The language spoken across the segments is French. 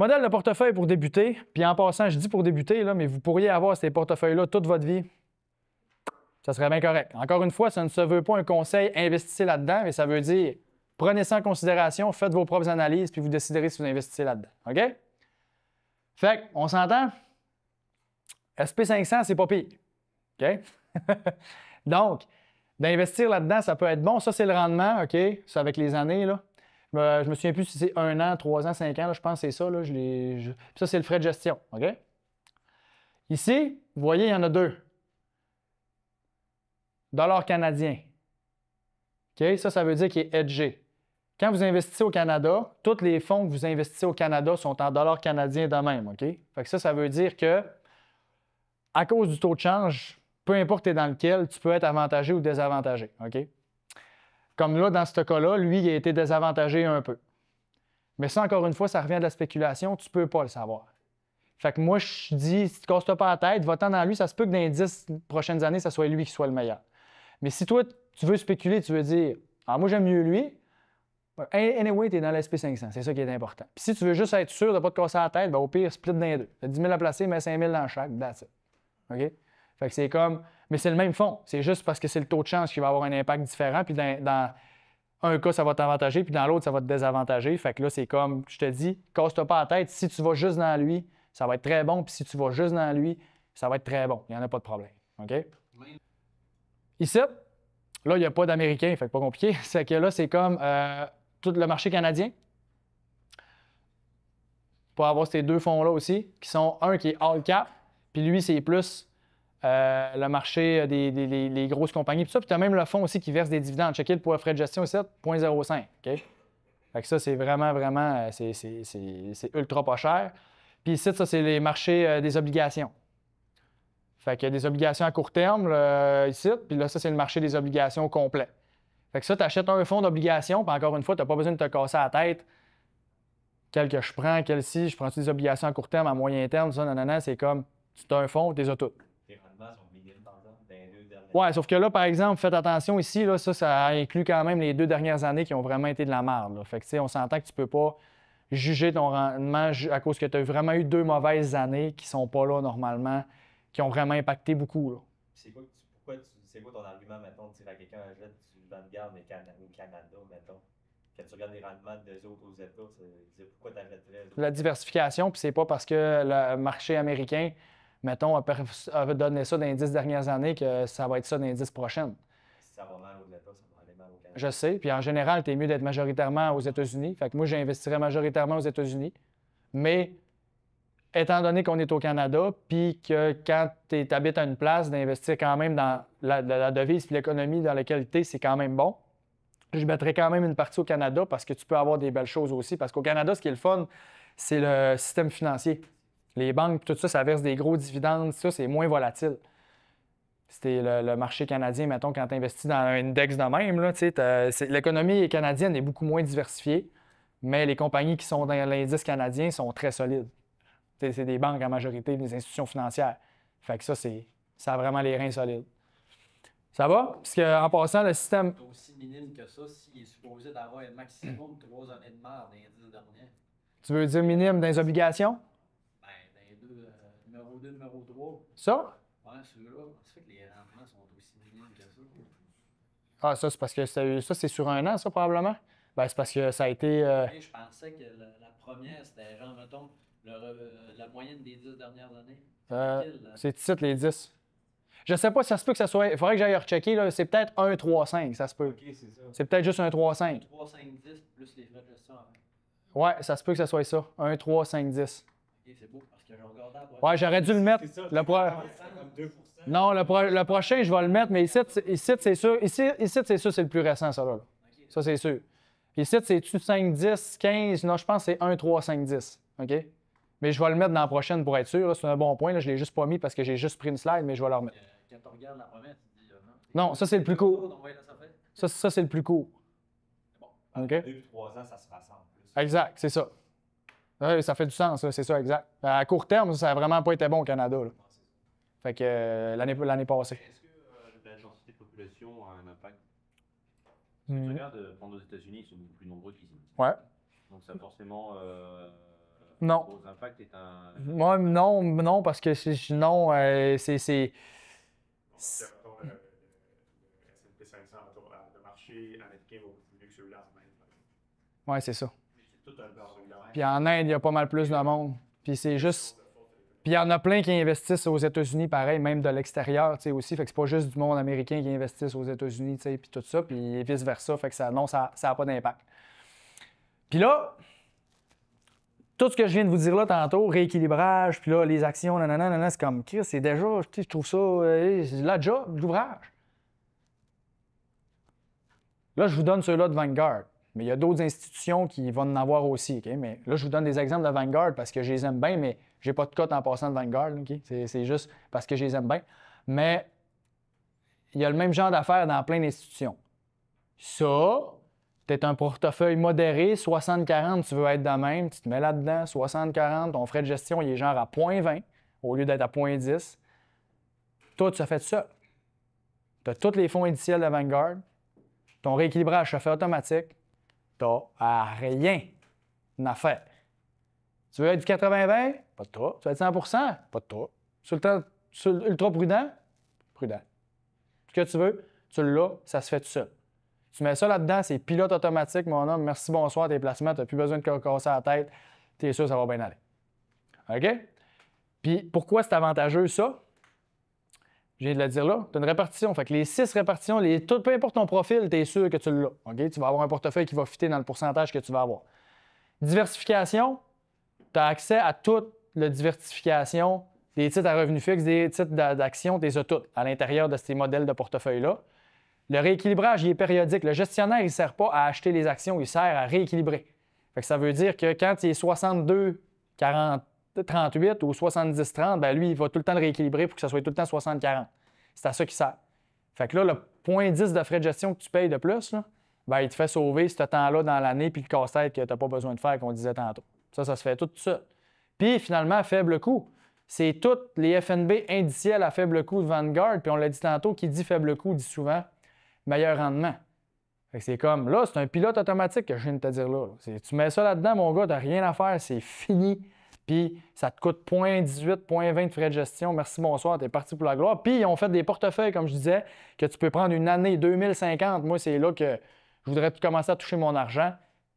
Modèle de portefeuille pour débuter. Puis en passant, je dis pour débuter, là, mais vous pourriez avoir ces portefeuilles-là toute votre vie. Ça serait bien correct. Encore une fois, ça ne se veut pas un conseil, investissez là-dedans, mais ça veut dire prenez ça en considération, faites vos propres analyses, puis vous déciderez si vous investissez là-dedans. OK? Fait qu'on s'entend? SP500, c'est pas pire. OK? Donc, d'investir là-dedans, ça peut être bon. Ça, c'est le rendement, OK? C'est avec les années, là. Je me souviens plus si c'est 1 an, 3 ans, 5 ans, là, je pense que c'est ça. Là, ça, c'est le frais de gestion, OK? Ici, vous voyez, il y en a deux. Dollar canadien. OK? Ça veut dire qu'il est hedgé. Quand vous investissez au Canada, tous les fonds que vous investissez au Canada sont en dollars canadiens de même, OK? Fait que ça veut dire que, à cause du taux de change, peu importe dans lequel, tu peux être avantagé ou désavantagé, OK? Comme là, dans ce cas-là, lui, il a été désavantagé un peu. Mais ça, encore une fois, ça revient de la spéculation, tu ne peux pas le savoir. Fait que moi, je dis, si tu ne casses pas la tête, va-t'en dans lui, ça se peut que dans les 10 prochaines années, ça soit lui qui soit le meilleur. Mais si toi, tu veux spéculer, tu veux dire, ah, moi, j'aime mieux lui, anyway, tu es dans l'SP500, c'est ça qui est important. Puis si tu veux juste être sûr de ne pas te casser la tête, bien, au pire, split dans les deux. Tu as 10 000 à placer, mets 5 000 dans chaque, that's it. OK? Fait que c'est comme, mais c'est le même fonds. C'est juste parce que c'est le taux de chance qui va avoir un impact différent. Puis dans un cas, ça va t'avantager, puis dans l'autre, ça va te désavantager. Fait que là, c'est comme, je te dis, casse-toi pas la tête. Si tu vas juste dans lui, ça va être très bon. Puis si tu vas juste dans lui, ça va être très bon. Il n'y en a pas de problème. OK? Ici, là, il n'y a pas d'Américain, fait que pas compliqué. C'est que là, c'est comme tout le marché canadien. Pour avoir ces deux fonds-là aussi, qui sont un qui est all cap, puis lui, c'est plus le marché des grosses compagnies. Puis tu as même le fonds aussi qui verse des dividendes. Checker le frais de gestion ici, 0,05. OK? Fait que ça, c'est vraiment, c'est ultra pas cher. Puis ici, ça, c'est les marchés des obligations. Fait qu'il y a des obligations à court terme ici, puis là, ça, c'est le marché des obligations complet. Fait que ça, tu achètes un fonds d'obligations, puis encore une fois, tu n'as pas besoin de te casser la tête. Quel que je prends, quel ci, je prends des obligations à court terme, à moyen terme, ça, nanana, c'est comme, tu as un fonds, tu les as toutes. Les rendements sont minimes, par exemple, dans les 2 dernières années. Oui, sauf que là, par exemple, faites attention ici, là, ça inclut quand même les 2 dernières années qui ont vraiment été de la merde. Là. Fait que, tu sais, on s'entend que tu peux pas juger ton rendement à cause que tu as vraiment eu 2 mauvaises années qui sont pas là normalement, qui ont vraiment impacté beaucoup. Là. C'est quoi, c'est quoi ton argument, mettons, de dire à quelqu'un achète du Vanguard au Canada, mettons? Quand tu regardes les rendements des autres aux États, c'est pourquoi tu achèterais? La diversification, puis c'est pas parce que le marché américain, mettons, a donné ça dans les 10 dernières années que ça va être ça dans les 10 prochaines. Si ça va mal aux États, ça va aller mal au Canada. Je sais, puis en général, tu es mieux d'être majoritairement aux États-Unis. Fait que moi, j'investirais majoritairement aux États-Unis. Mais étant donné qu'on est au Canada, puis que quand tu habites à une place, d'investir quand même dans la devise puis l'économie dans laquelle tu es, c'est quand même bon. Je mettrais quand même une partie au Canada parce que tu peux avoir des belles choses aussi. Parce qu'au Canada, ce qui est le fun, c'est le système financier. Les banques, tout ça, ça verse des gros dividendes. Ça, c'est moins volatile. C'était le marché canadien, mettons, quand tu investis dans un index de même, l'économie canadienne est beaucoup moins diversifiée, mais les compagnies qui sont dans l'indice canadien sont très solides. C'est des banques en majorité, des institutions financières. Fait que ça a vraiment les reins solides. Ça va? Parce qu'en passant, le système... C'est aussi minime que ça s'il est supposé d'avoir un maximum de 3 années de marre dans les 10 dernières. Tu veux dire minime dans les obligations? Ben, dans les deux, numéro 2, numéro 3. Ça? Ouais, ceux-là. Ça fait que les rendements sont aussi minimes que ça. Ah, ça, c'est parce que ça, c'est sur un an, ça, probablement? Ben, c'est parce que ça a été... Je pensais que la première, c'était genre, mettons, la moyenne des 10 dernières années. c'est ici, les 10. Je sais pas si ça se peut que ça soit... Il faudrait que j'aille rechecker, là. C'est peut-être 1, 3, 5, ça se peut. OK, c'est ça. C'est peut-être juste 1, 3, 5. 3, 5, 10 plus les frais de gestion avant. Ouais, ça se peut que ça soit ça. 1, 3, 5, 10. OK, c'est beau, parce que je regardais après. Ouais, j'aurais dû le mettre. C'est ça, Le pro- comme 2%. Non, le prochain, je vais le mettre, mais ici c'est sûr. Ici, c'est sûr, c'est le plus récent, ça, là. Okay. Ça, c'est sûr. Ici, c'est-tu 5, 10, 15? Non, je pense que c'est 1, 3, 5, 10. OK? Mais je vais le mettre dans la prochaine pour être sûr. C'est un bon point. Là. Je ne l'ai juste pas mis parce que j'ai juste pris une slide, mais je vais le remettre. Quand tu regardes la première, tu te dis non, ça, c'est le plus court. Donc, ouais, là, ça fait. Ça, c'est le plus court. Bon. OK? 2 et 3 ans, ça se rassemble plus. Exact, c'est ça. Ouais, ça fait du sens, là, c'est ça, exact. À court terme, ça n'a vraiment pas été bon au Canada. Là. Fait que l'année passée. Est-ce que la densité de population a un impact? Si tu regardes, prendre aux États-Unis, ils sont beaucoup plus nombreux qu'ici. Ouais. Donc ça a forcément Non. Gros impact est en. Moi, non, parce que non, c'est. Donc, mettons, le S&P 500, mettons, le marché américain va beaucoup mieux que celui-là en Inde. Ouais, c'est ça. C'est tout un bordel. Puis en Inde, il y a pas mal plus de monde. Puis c'est juste. Puis il y en a plein qui investissent aux États-Unis, pareil, même de l'extérieur, tu sais, aussi. Fait que c'est pas juste du monde américain qui investisse aux États-Unis, tu sais, puis tout ça, puis vice-versa. Fait que ça n'a pas d'impact. Puis là, tout ce que je viens de vous dire là tantôt, rééquilibrage, puis là, les actions, nanana, c'est comme, Chris, c'est déjà, je trouve ça, c'est la job, l'ouvrage. Là, je vous donne ceux-là de Vanguard. Mais il y a d'autres institutions qui vont en avoir aussi. Okay? Mais là, je vous donne des exemples de Vanguard parce que je les aime bien, mais je n'ai pas de cote en passant de Vanguard. Okay? C'est juste parce que je les aime bien. Mais il y a le même genre d'affaires dans plein d'institutions. Ça, peut-être un portefeuille modéré, 60-40, tu veux être de même, tu te mets là-dedans, 60-40, ton frais de gestion, il est genre à 0,20 au lieu d'être à 0,10. Toi, tu as fait ça. Tu as tous les fonds indiciels de Vanguard. Ton rééquilibrage se fait automatique. Tu n'as rien à faire. Tu veux être du 80-20? Pas de toi. Tu veux être 100%? Pas de toi. Sur le temps ultra prudent? Prudent. Ce que tu veux, tu l'as, ça se fait tout seul. Tu mets ça là-dedans, c'est pilote automatique, mon homme. Merci, bonsoir, tes placements, tu n'as plus besoin de te casser la tête. Tu es sûr que ça va bien aller. OK? Puis pourquoi c'est avantageux, ça? Je viens de le dire là, tu as une répartition. Fait que les 6 répartitions, peu importe ton profil, tu es sûr que tu l'as. Okay? Tu vas avoir un portefeuille qui va fitter dans le pourcentage que tu vas avoir. Diversification, tu as accès à toute la diversification des titres à revenus fixes, des titres d'actions, des as toutes à l'intérieur de ces modèles de portefeuille-là. Le rééquilibrage, il est périodique. Le gestionnaire, il ne sert pas à acheter les actions, il sert à rééquilibrer. Fait que ça veut dire que quand il est 62-38 ou 70-30, ben lui, il va tout le temps le rééquilibrer pour que ça soit tout le temps 60-40. C'est à ça qu'il sert. Fait que là, le 0,10 de frais de gestion que tu payes de plus, là, ben, il te fait sauver ce temps-là dans l'année puis le casse-tête que tu n'as pas besoin de faire, qu'on disait tantôt. Ça se fait tout ça. Puis finalement, faible coût. C'est tous les FNB indiciels à faible coût de Vanguard, puis on l'a dit tantôt, qui dit faible coût dit souvent meilleur rendement. Fait que c'est comme, là, c'est un pilote automatique que je viens de te dire là. Tu mets ça là-dedans, mon gars, tu n'as rien à faire, c'est fini. Puis ça te coûte 0,18, 0,20 de frais de gestion. Merci, bonsoir, t'es parti pour la gloire. Puis ils ont fait des portefeuilles, comme je disais, que tu peux prendre une année 2050. Moi, c'est là que je voudrais commencer à toucher mon argent.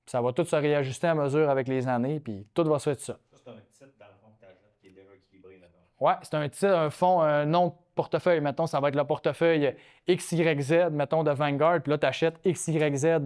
Puis ça va tout se réajuster à mesure avec les années, puis tout va se faire de ça. C'est un titre, dans le fond, que tu achètes qui est déjà équilibré là-dedans. Oui, c'est un titre, un fonds, un nom de portefeuille. Mettons, ça va être le portefeuille XYZ, mettons, de Vanguard. Puis là, tu achètes XYZ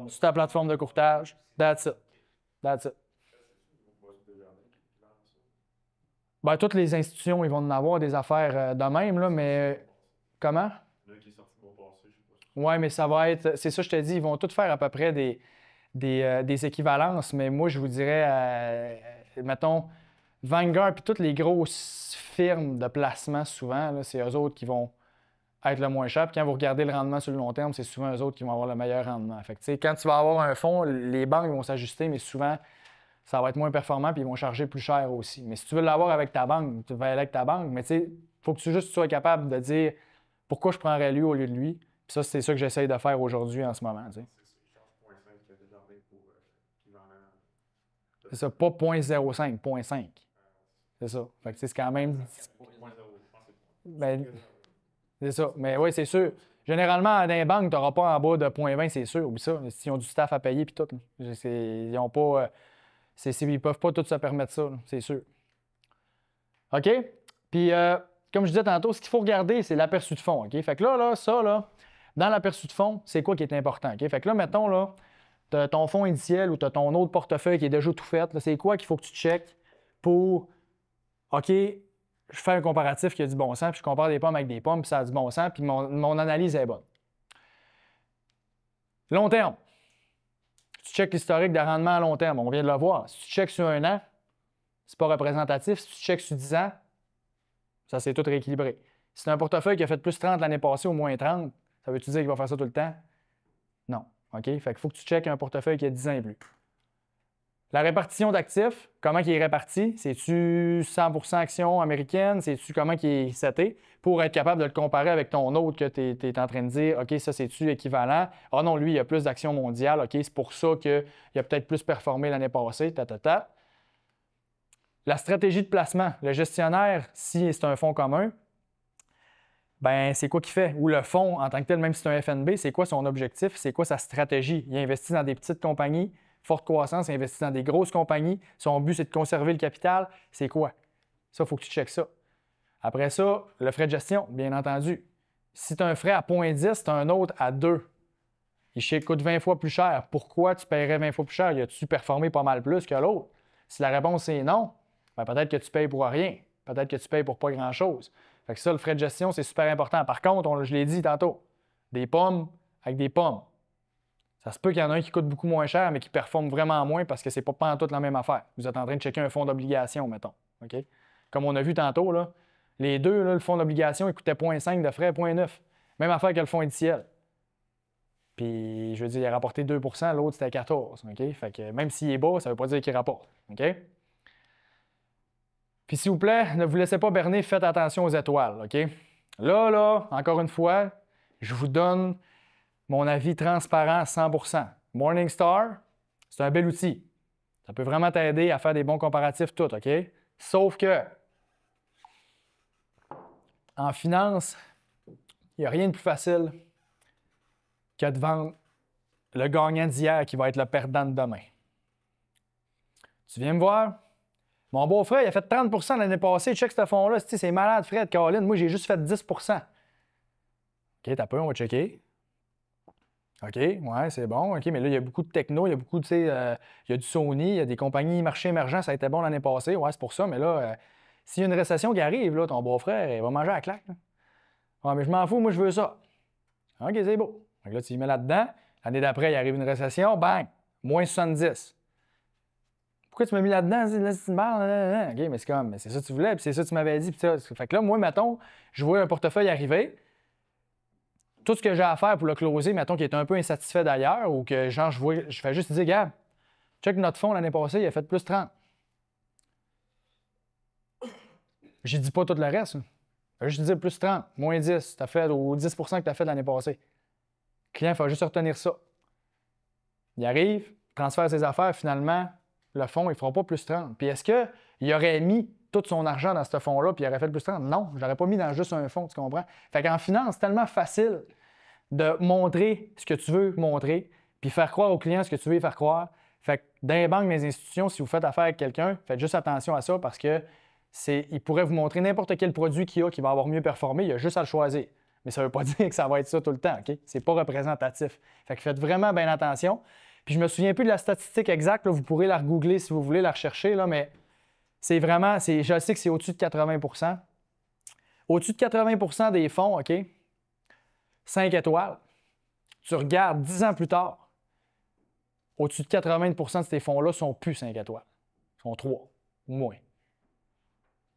sur ta plateforme de courtage. That's it. That's it. Bien, toutes les institutions, ils vont en avoir des affaires de même, là, mais comment? Oui, mais ça va être... C'est ça, je te dis, ils vont tous faire à peu près des équivalences, mais moi, je vous dirais, mettons, Vanguard puis toutes les grosses firmes de placement, souvent, là, c'est eux autres qui vont être le moins cher. Puis quand vous regardez le rendement sur le long terme, c'est souvent eux autres qui vont avoir le meilleur rendement. Fait que, quand tu vas avoir un fonds, les banques vont s'ajuster, mais souvent, ça va être moins performant puis ils vont charger plus cher aussi. Mais si tu veux l'avoir avec ta banque, tu vas aller avec ta banque, mais il faut que tu sois capable de dire pourquoi je prendrais lui au lieu de lui. Puis ça, c'est ça que j'essaye de faire aujourd'hui en ce moment. T'sais. C'est ça, pas 0,05, 0,5. C'est ça. Fait que c'est quand même... Ben, c'est ça. Mais oui, c'est sûr. Généralement, dans les banques, tu n'auras pas en bas de 0,20, c'est sûr. Oublie ça. S'ils ont du staff à payer puis tout. Ils n'ont pas... ils ne peuvent pas tous se permettre ça, c'est sûr. OK? Puis, comme je disais tantôt, ce qu'il faut regarder, c'est l'aperçu de fond. OK? Fait que là, ça, dans l'aperçu de fond, c'est quoi qui est important? OK? Fait que là, mettons, là, tu as ton fonds indiciel ou tu as ton autre portefeuille qui est déjà tout fait. C'est quoi qu'il faut que tu checkes pour, OK, je fais un comparatif qui a du bon sens, puis je compare des pommes avec des pommes, puis ça a du bon sens, puis mon analyse est bonne. Long terme. Tu checkes l'historique de rendement à long terme, on vient de le voir. Si tu checkes sur 1 an, c'est pas représentatif. Si tu checkes sur 10 ans, ça s'est tout rééquilibré. Si c'est un portefeuille qui a fait plus 30 l'année passée ou moins 30, ça veut-tu dire qu'il va faire ça tout le temps? Non. OK? Fait qu'il faut que tu checkes un portefeuille qui a 10 ans et plus. La répartition d'actifs, comment il est réparti? C'est-tu 100% actions américaines? C'est-tu comment il est seté? Pour être capable de le comparer avec ton autre que tu es en train de dire, OK, ça c'est-tu équivalent? Ah non, lui, il a plus d'actions mondiales. OK, c'est pour ça qu'il a peut-être plus performé l'année passée. La stratégie de placement. Le gestionnaire, si c'est un fonds commun, ben c'est quoi qu'il fait? Ou le fonds, en tant que tel, même si c'est un FNB, c'est quoi son objectif? C'est quoi sa stratégie? Il investit dans des petites compagnies, forte croissance, il investit dans des grosses compagnies. Son but, c'est de conserver le capital. C'est quoi? Ça, il faut que tu checkes ça. Après ça, le frais de gestion, bien entendu. Si tu as un frais à 0,10, tu as un autre à 2. Il coûte 20 fois plus cher. Pourquoi tu paierais 20 fois plus cher? As-tu performé pas mal plus que l'autre? Si la réponse est non, ben peut-être que tu payes pour rien. Peut-être que tu payes pour pas grand-chose. Fait que ça, le frais de gestion, c'est super important. Par contre, je l'ai dit tantôt, des pommes avec des pommes. Ça se peut qu'il y en a un qui coûte beaucoup moins cher, mais qui performe vraiment moins parce que c'est pas en toute la même affaire. Vous êtes en train de checker un fonds d'obligation, mettons. OK? Comme on a vu tantôt, là, les deux, là, le fonds d'obligation, il coûtait 0,5 de frais, 0,9. Même affaire que le fonds indiciel. Puis, je veux dire, il a rapporté 2 l'autre, c'était 14 OK? Fait que même s'il est bas, ça ne veut pas dire qu'il rapporte. OK? Puis, s'il vous plaît, ne vous laissez pas berner, faites attention aux étoiles. OK? Là, encore une fois, je vous donne mon avis transparent à 100 Morningstar, c'est un bel outil. Ça peut vraiment t'aider à faire des bons comparatifs, tout. OK? Sauf que, en finance, il n'y a rien de plus facile que de vendre le gagnant d'hier qui va être le perdant de demain. Tu viens me voir? Mon beau-frère, il a fait 30 l'année passée. Check ce fonds-là. C'est malade, Fred, Caroline. Moi, j'ai juste fait 10 OK, t'as peu, on va checker. OK, ouais, c'est bon. OK, mais là, il y a beaucoup de techno, il y a beaucoup, il y a du Sony, il y a des compagnies marché émergents, ça a été bon l'année passée. Ouais, c'est pour ça. Mais là, s'il y a une récession qui arrive, là, ton beau-frère, il va manger à la claque. Là. Ouais, mais je m'en fous, moi, je veux ça. OK, c'est beau. Donc là, tu y mets là-dedans. L'année d'après, il arrive une récession, bang, moins 70. Pourquoi tu m'as mis là-dedans? Là, c'est une barre. OK, mais c'est comme, mais c'est ça que tu voulais, puis c'est ça que tu m'avais dit. Puis ça. Fait que là, moi, mettons, je vois un portefeuille arriver. Tout ce que j'ai à faire pour le closer, mettons, qui est un peu insatisfait d'ailleurs, ou que genre, je fais juste dire, Gab, check notre fonds l'année passée, il a fait plus 30. Je dis pas tout le reste. Je vais juste dire plus 30, moins 10, t'as fait, ou 10 que tu as fait l'année passée. Le client, il faut juste retenir ça. Il arrive, transfère ses affaires, finalement, le fonds, il ne fera pas plus 30. Puis est-ce qu'il aurait mis tout son argent dans ce fonds-là puis il aurait fait plus 30? Non, je n'aurais pas mis dans juste un fonds, tu comprends? Fait qu'en finance, c'est tellement facile de montrer ce que tu veux montrer puis faire croire au client ce que tu veux faire croire. Fait que dans les banques, les institutions, si vous faites affaire avec quelqu'un, faites juste attention à ça parce que il pourrait vous montrer n'importe quel produit qu'il y a qui va avoir mieux performé, il y a juste à le choisir. Mais ça ne veut pas dire que ça va être ça tout le temps, OK? C'est pas représentatif. Fait que faites vraiment bien attention. Puis je me souviens plus de la statistique exacte, là, vous pourrez la regoogler si vous voulez la rechercher, là, mais c'est vraiment, je sais que c'est au-dessus de 80 %. Au-dessus de 80 % des fonds, OK? 5 étoiles. Tu regardes 10 ans plus tard, au-dessus de 80 % de ces fonds-là sont plus 5 étoiles. Ils sont 3 ou moins.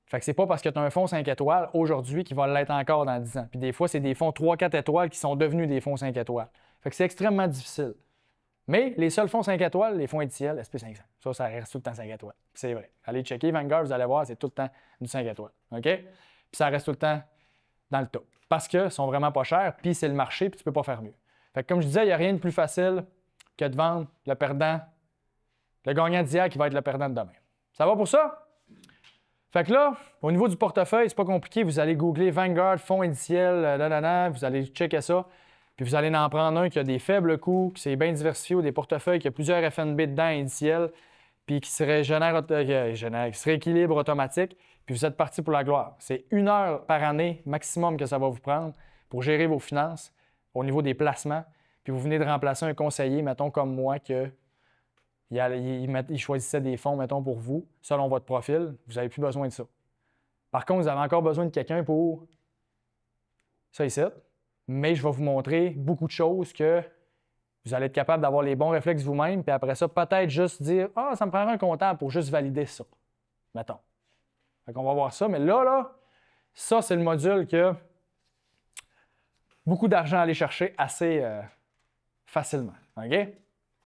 Fait que c'est pas parce que tu as un fonds 5 étoiles aujourd'hui qu'il va l'être encore dans 10 ans. Puis des fois, c'est des fonds 3-4 étoiles qui sont devenus des fonds 5 étoiles. Fait que c'est extrêmement difficile. Mais les seuls fonds 5 étoiles, les fonds indiciels, SP500. Ça reste tout le temps 5 étoiles. C'est vrai. Allez checker Vanguard, vous allez voir, c'est tout le temps du 5 étoiles. OK? Puis ça reste tout le temps dans le top. Parce qu'ils sont vraiment pas chers, puis c'est le marché, puis tu peux pas faire mieux. Fait que comme je disais, il n'y a rien de plus facile que de vendre le perdant, le gagnant d'hier qui va être le perdant de demain. Ça va pour ça? Fait que là, au niveau du portefeuille, c'est pas compliqué. Vous allez googler Vanguard, fonds indiciels, vous allez checker ça. Puis vous allez en prendre un qui a des faibles coûts, qui s'est bien diversifié, ou des portefeuilles qui a plusieurs FNB dedans indiciels, puis qui serait équilibre automatique, puis vous êtes parti pour la gloire. C'est 1 heure par année maximum que ça va vous prendre pour gérer vos finances au niveau des placements. Puis vous venez de remplacer un conseiller, mettons comme moi, il choisissait des fonds, mettons, pour vous, selon votre profil. Vous n'avez plus besoin de ça. Par contre, vous avez encore besoin de quelqu'un pour ça ici. Mais je vais vous montrer beaucoup de choses que vous allez être capable d'avoir les bons réflexes vous-même, puis après ça, peut-être juste dire « Ah, ça me prendra un comptable pour juste valider ça. » Mettons. Fait qu'on va voir ça. Mais là, ça, c'est le module que beaucoup d'argent à aller chercher assez facilement. OK?